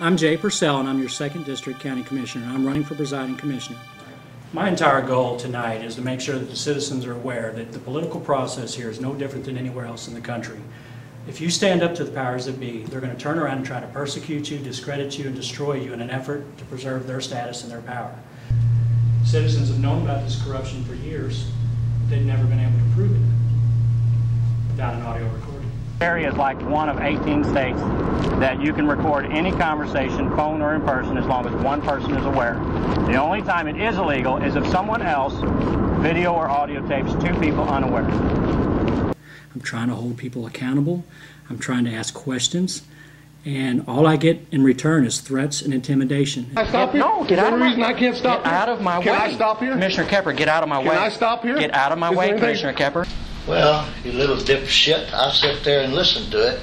I'm Jay Purcell, and I'm your 2nd District County Commissioner. I'm running for Presiding Commissioner. My entire goal tonight is to make sure that the citizens are aware that the political process here is no different than anywhere else in the country. If you stand up to the powers that be, they're going to turn around and try to persecute you, discredit you, and destroy you in an effort to preserve their status and their power. Citizens have known about this corruption for years. They've never been able to prove it without an audio recording. Area is like one of 18 states that you can record any conversation, phone or in person, as long as one person is aware. The only time it is illegal is if someone else video or audio tapes 2 people unaware. I'm trying to hold people accountable. I'm trying to ask questions. And all I get in return is threats and intimidation. Can I stop here? No, get out of my way. Is there a reason I can't stop here? Get out of my way. Can I stop here? Commissioner Kepper, get out of my way. Can I stop here? Get out of my way, Commissioner Kepper. Well, you little dipshit, I sit there and listen to it,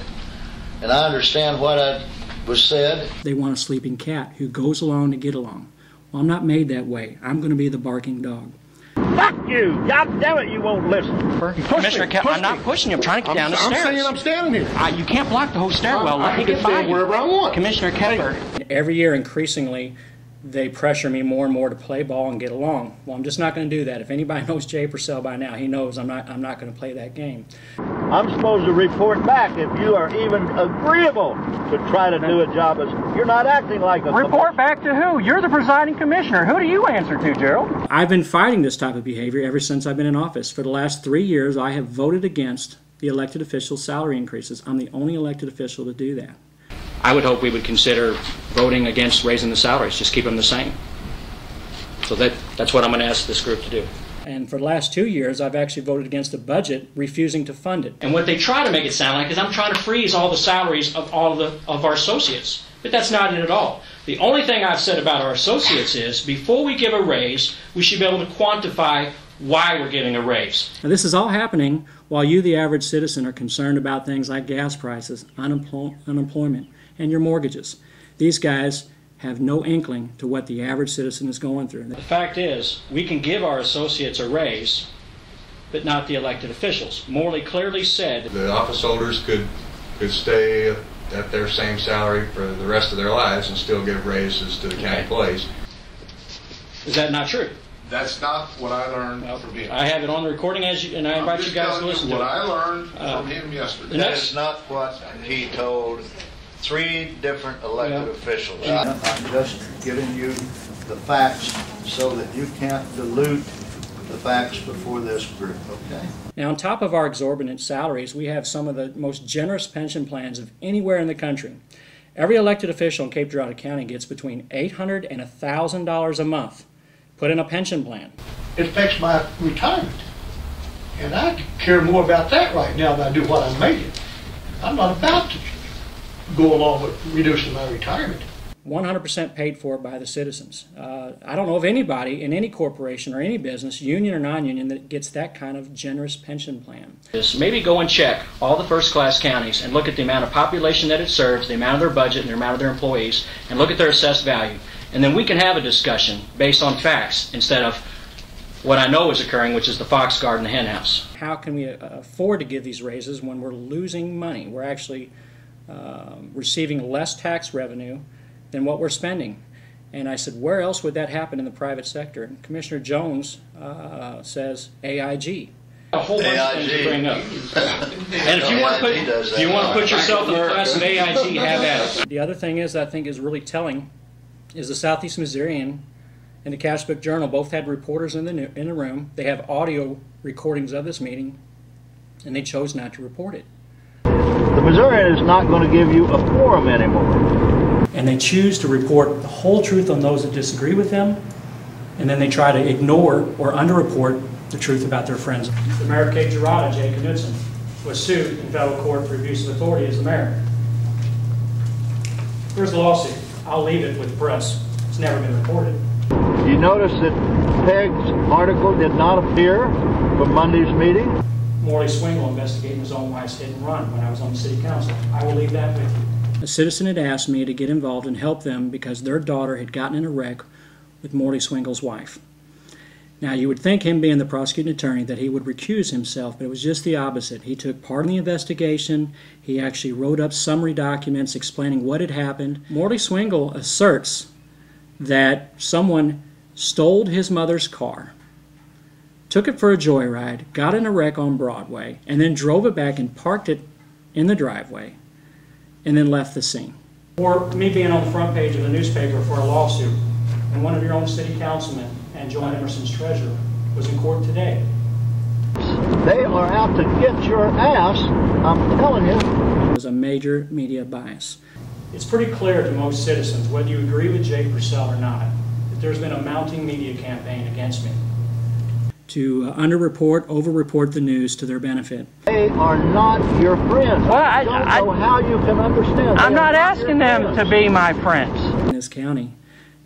and I understand what was said. They want a sleeping cat who goes along to get along. Well, I'm not made that way. I'm going to be the barking dog. Fuck you! God damn it, you won't listen. Commissioner Kepper, I'm not pushing you. I'm trying to get down the stairs. I'm saying I'm standing here. You can't block the whole stairwell. Let me get by you. Wherever I want. Commissioner Kepper. Every year, increasingly, they pressure me more and more to play ball and get along. Well, I'm just not going to do that. If anybody knows Jay Purcell by now, he knows I'm not going to play that game. I'm supposed to report back if you are even agreeable to try to do a job. You're not acting like a... Report back to who? You're the presiding commissioner. Who do you answer to, Gerald? I've been fighting this type of behavior ever since I've been in office. For the last 3 years, I have voted against the elected officials' salary increases. I'm the only elected official to do that. I would hope we would consider voting against raising the salaries, just keep them the same. So that's what I'm going to ask this group to do. And for the last 2 years, I've actually voted against the budget, refusing to fund it. And what they try to make it sound like is I'm trying to freeze all the salaries of all of our associates. But that's not it at all. The only thing I've said about our associates is before we give a raise, we should be able to quantify why we're giving a raise. Now, this is all happening while you, the average citizen, are concerned about things like gas prices, unemployment, and your mortgages. These guys have no inkling to what the average citizen is going through. The fact is, we can give our associates a raise, but not the elected officials. Morley clearly said the office holders could stay at their same salary for the rest of their lives and still give raises to the county employees. Is that not true? That's not what I learned from him. I have it on the recording, and I invite you guys to listen to it. What I learned from him yesterday. That is not what he told 3 different elected officials. I'm just giving you the facts so that you can't dilute the facts before this group, okay? Now, on top of our exorbitant salaries, we have some of the most generous pension plans of anywhere in the country. Every elected official in Cape Girardeau County gets between $800 and $1,000 a month put in a pension plan. It affects my retirement, and I care more about that right now than I do what I'm making. I'm not about to go along with reducing my retirement. 100% paid for by the citizens. I don't know of anybody in any corporation or any business, union or non-union, that gets that kind of generous pension plan. Maybe go and check all the first-class counties and look at the amount of population that it serves, the amount of their budget, and the amount of their employees, and look at their assessed value. And then we can have a discussion based on facts instead of what I know is occurring, which is the fox guard and the hen house. How can we afford to give these raises when we're losing money? We're actually receiving less tax revenue than what we're spending. And I said, where else would that happen in the private sector? And Commissioner Jones says AIG. A whole bunch of things to bring up. And if you want to put yourself in the class of AIG, have at it. The other thing is, I think is really telling, is the Southeast Missourian and the Cashbook Journal both had reporters in the room. They have audio recordings of this meeting, and they chose not to report it. The Missourian is not going to give you a forum anymore. And they choose to report the whole truth on those that disagree with them, and then they try to ignore or underreport the truth about their friends. The mayor of Cape Girardeau, Jay Knudsen, was sued in federal court for abuse of authority as the mayor. Here's the lawsuit. I'll leave it with the press. It's never been reported. You notice that Peg's article did not appear for Monday's meeting? Morley Swingle investigating his own wife's hit and run when I was on the city council. I will leave that with you. A citizen had asked me to get involved and help them because their daughter had gotten in a wreck with Morley Swingle's wife. Now, you would think, him being the prosecuting attorney, that he would recuse himself, but it was just the opposite. He took part in the investigation. He actually wrote up summary documents explaining what had happened. Morley Swingle asserts that someone stole his mother's car, took it for a joyride, got in a wreck on Broadway, and then drove it back and parked it in the driveway, and then left the scene. Or me being on the front page of the newspaper for a lawsuit, and one of your own city councilmen and John Emerson's treasurer was in court today. They are out to get your ass, I'm telling you. It was a major media bias. It's pretty clear to most citizens, whether you agree with Jay Purcell or not, that there's been a mounting media campaign against me to underreport, overreport the news to their benefit. They are not your friends. Well, I don't know how you can understand. I'm not asking them to be my friends. In this county,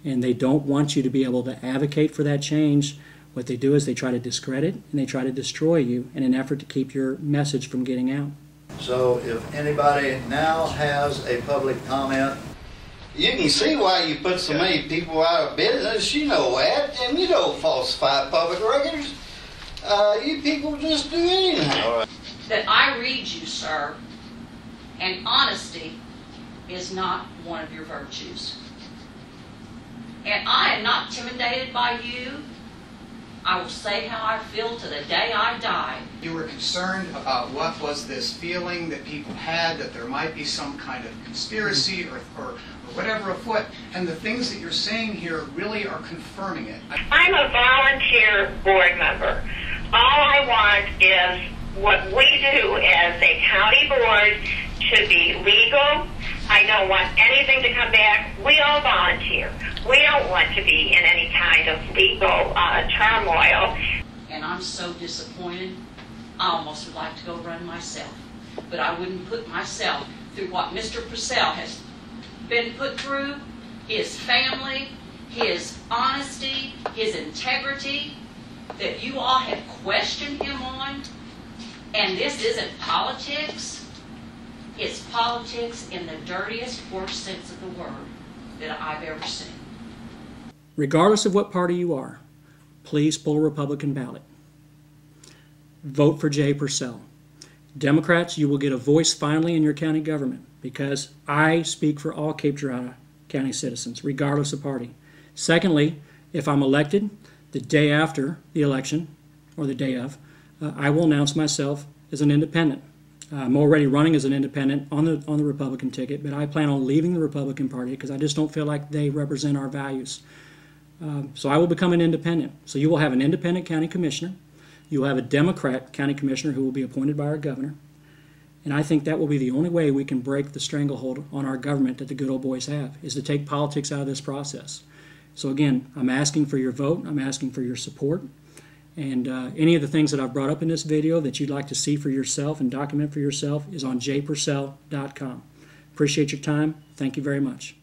and they don't want you to be able to advocate for that change. What they do is they try to discredit and they try to destroy you in an effort to keep your message from getting out. So if anybody now has a public comment. You can see why you put so many people out of business. You know that, and you don't falsify public records. You people just do anything. All right. That I read you, sir, and honesty is not one of your virtues. And I am not intimidated by you. I will say how I feel to the day I die. You were concerned about what was this feeling that people had, that there might be some kind of conspiracy or whatever afoot, and the things that you're saying here really are confirming it. I'm a volunteer board member. All I want is what we do as a county board should be legal. I don't want anything to come back. We all volunteer. We don't want to be in any kind of legal turmoil. And I'm so disappointed, I almost would like to go run myself. But I wouldn't put myself through what Mr. Purcell has been put through, his family, his honesty, his integrity, that you all have questioned him on. And this isn't politics. It's politics in the dirtiest, worst sense of the word that I've ever seen. Regardless of what party you are, please pull a Republican ballot. Vote for Jay Purcell. Democrats, you will get a voice finally in your county government because I speak for all Cape Girardeau County citizens, regardless of party. Secondly, if I'm elected, the day after the election, or the day of, I will announce myself as an independent. I'm already running as an independent on the Republican ticket, but I plan on leaving the Republican Party because I just don't feel like they represent our values. So I will become an independent. So you will have an independent county commissioner. You will have a Democrat county commissioner who will be appointed by our governor. And I think that will be the only way we can break the stranglehold on our government that the good old boys have, is to take politics out of this process. So again, I'm asking for your vote. I'm asking for your support. And any of the things that I've brought up in this video that you'd like to see for yourself and document for yourself is on jpurcell.com. Appreciate your time. Thank you very much.